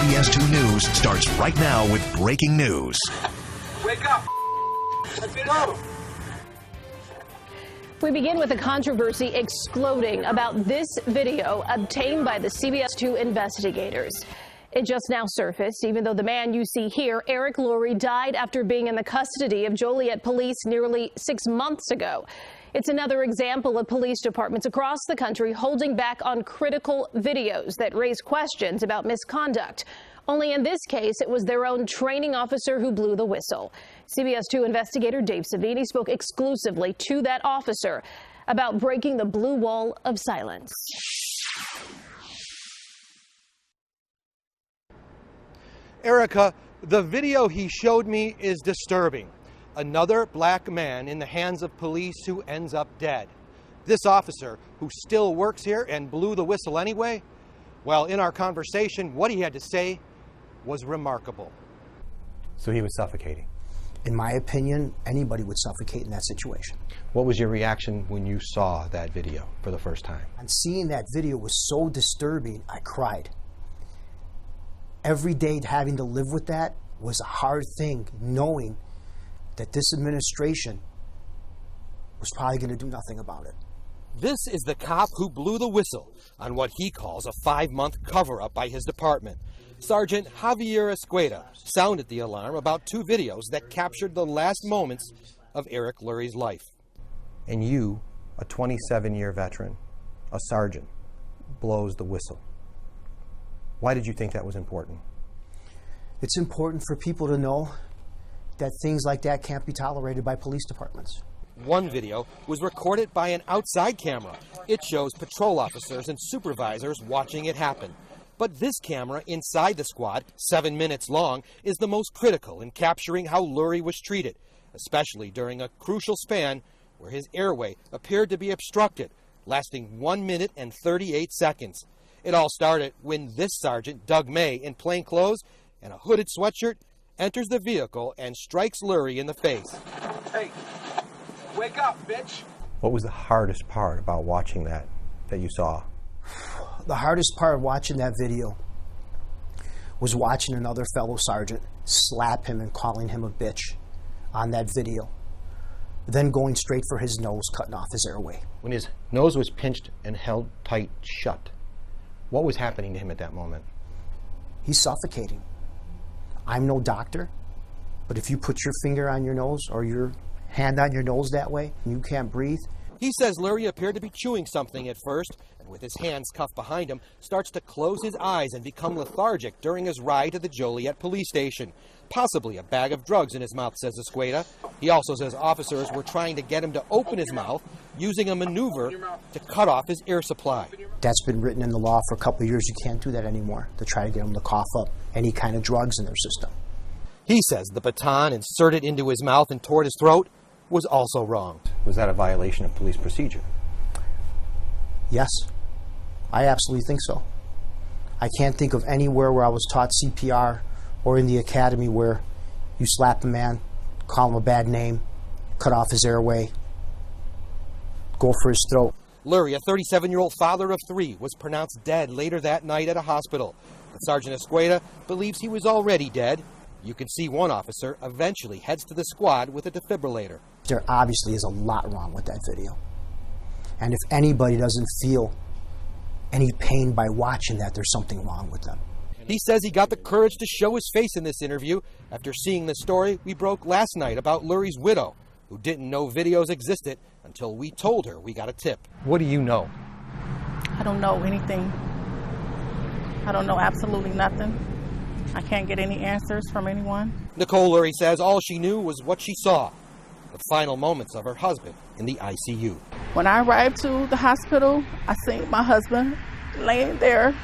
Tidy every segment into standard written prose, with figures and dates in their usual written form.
CBS 2 News starts right now with breaking news. Wake up! Let's go! We begin with a controversy exploding about this video obtained by the CBS 2 investigators. It just now surfaced, even though the man you see here, Eric Lurry, died after being in the custody of Joliet Police nearly 6 months ago. It's another example of police departments across the country holding back on critical videos that raise questions about misconduct. Only in this case, it was their own training officer who blew the whistle. CBS 2 investigator Dave Savini spoke exclusively to that officer about breaking the blue wall of silence. Erica, the video he showed me is disturbing. Another black man in the hands of police who ends up dead. This officer, who still works here and blew the whistle anyway, well, in our conversation, what he had to say was remarkable. So he was suffocating? In my opinion, anybody would suffocate in that situation. What was your reaction when you saw that video for the first time? And seeing that video was so disturbing, I cried. Every day having to live with that was a hard thing, knowing that this administration was probably going to do nothing about it. This is the cop who blew the whistle on what he calls a 5-month cover-up by his department. Sergeant Javier Esqueda sounded the alarm about 2 videos that captured the last moments of Eric Lurry's life. And you, a 27-year veteran, a sergeant, blows the whistle. Why did you think that was important? It's important for people to know that things like that can't be tolerated by police departments. One video was recorded by an outside camera. It shows patrol officers and supervisors watching it happen. But this camera inside the squad, 7 minutes long, is the most critical in capturing how Lurry was treated, especially during a crucial span where his airway appeared to be obstructed, lasting 1 minute and 38 seconds. It all started when this sergeant, Doug May, in plain clothes and a hooded sweatshirt, enters the vehicle and strikes Lurry in the face. Hey, wake up, bitch! What was the hardest part about watching that you saw? The hardest part of watching that video was watching another fellow sergeant slap him and calling him a bitch on that video, then going straight for his nose, cutting off his airway. When his nose was pinched and held tight shut, what was happening to him at that moment? He's suffocating. I'm no doctor, but if you put your finger on your nose or your hand on your nose that way and you can't breathe. He says Lurry appeared to be chewing something at first, and with his hands cuffed behind him, starts to close his eyes and become lethargic during his ride to the Joliet Police Station. Possibly a bag of drugs in his mouth, says Esqueda. He also says officers were trying to get him to open his mouth using a maneuver to cut off his air supply. That's been written in the law for a couple of years. You can't do that anymore, to try to get him to cough up any kind of drugs in their system. He says the baton inserted into his mouth and toward his throat was also wrong. Was that a violation of police procedure? Yes, I absolutely think so. I can't think of anywhere where I was taught CPR or in the academy where you slap a man, call him a bad name, cut off his airway, go for his throat. Lurry, a 37-year-old father of 3, was pronounced dead later that night at a hospital. But Sergeant Esqueda believes he was already dead. You can see one officer eventually heads to the squad with a defibrillator. There obviously is a lot wrong with that video. And if anybody doesn't feel any pain by watching that, there's something wrong with them. He says he got the courage to show his face in this interview after seeing the story we broke last night about Lurry's widow, who didn't know videos existed until we told her we got a tip. What do you know? I don't know anything. I don't know absolutely nothing. I can't get any answers from anyone. Nicole Lurry says all she knew was what she saw, the final moments of her husband in the ICU. When I arrived to the hospital, I seen my husband laying there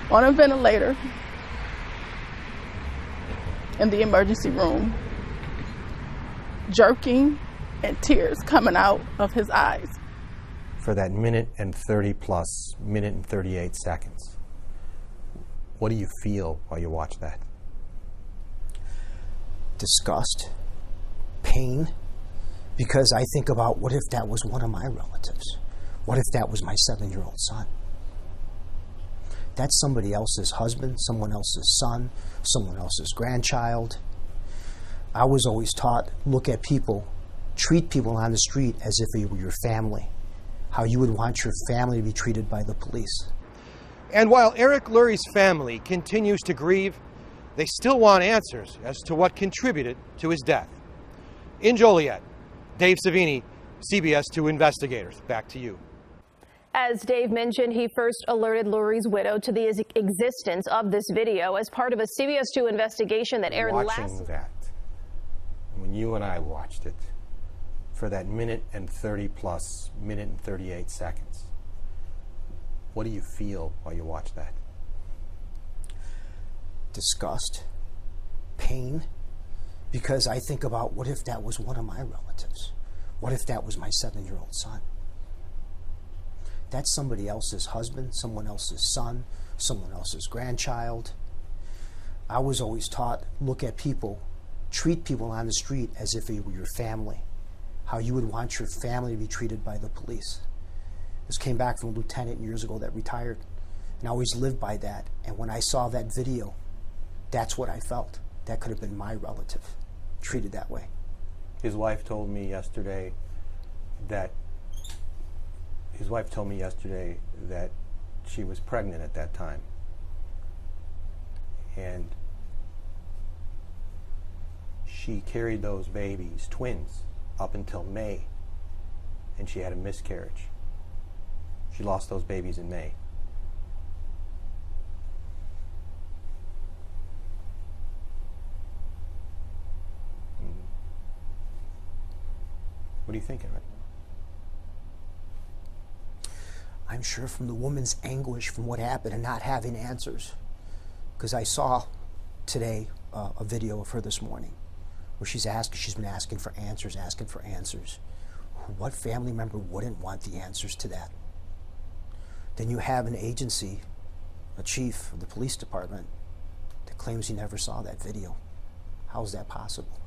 on a ventilator in the emergency room, jerking and tears coming out of his eyes. For that minute and 30 plus, minute and 38 seconds, what do you feel while you watch that? Disgust, pain, because I think about what if that was one of my relatives? What if that was my 7-year-old son? That's somebody else's husband, someone else's son, someone else's grandchild. I was always taught, look at people, treat people on the street as if they were your family, how you would want your family to be treated by the police. And while Eric Lurry's family continues to grieve, they still want answers as to what contributed to his death. In Joliet, Dave Savini, CBS 2 Investigators. Back to you. As Dave mentioned, he first alerted Lurry's widow to the existence of this video as part of a CBS 2 investigation that aired Watching that, when you and I watched it, for that minute and 30 plus, minute and 38 seconds, what do you feel while you watch that? Disgust, pain, because I think about, what if that was one of my relatives? What if that was my 7-year-old son? That's somebody else's husband, someone else's son, someone else's grandchild. I was always taught, look at people, treat people on the street as if they were your family, how you would want your family to be treated by the police. This came back from a lieutenant years ago that retired, and I always lived by that. And when I saw that video, that's what I felt. That could have been my relative, treated that way. His wife told me yesterday that she was pregnant at that time. And she carried those babies, twins, up until May. And she had a miscarriage. She lost those babies in May. What are you thinking right now? I'm sure from the woman's anguish from what happened and not having answers. Because I saw today a video of her this morning where she's been asking for answers. What family member wouldn't want the answers to that? Then you have an agency, a chief of the police department, that claims he never saw that video. How is that possible?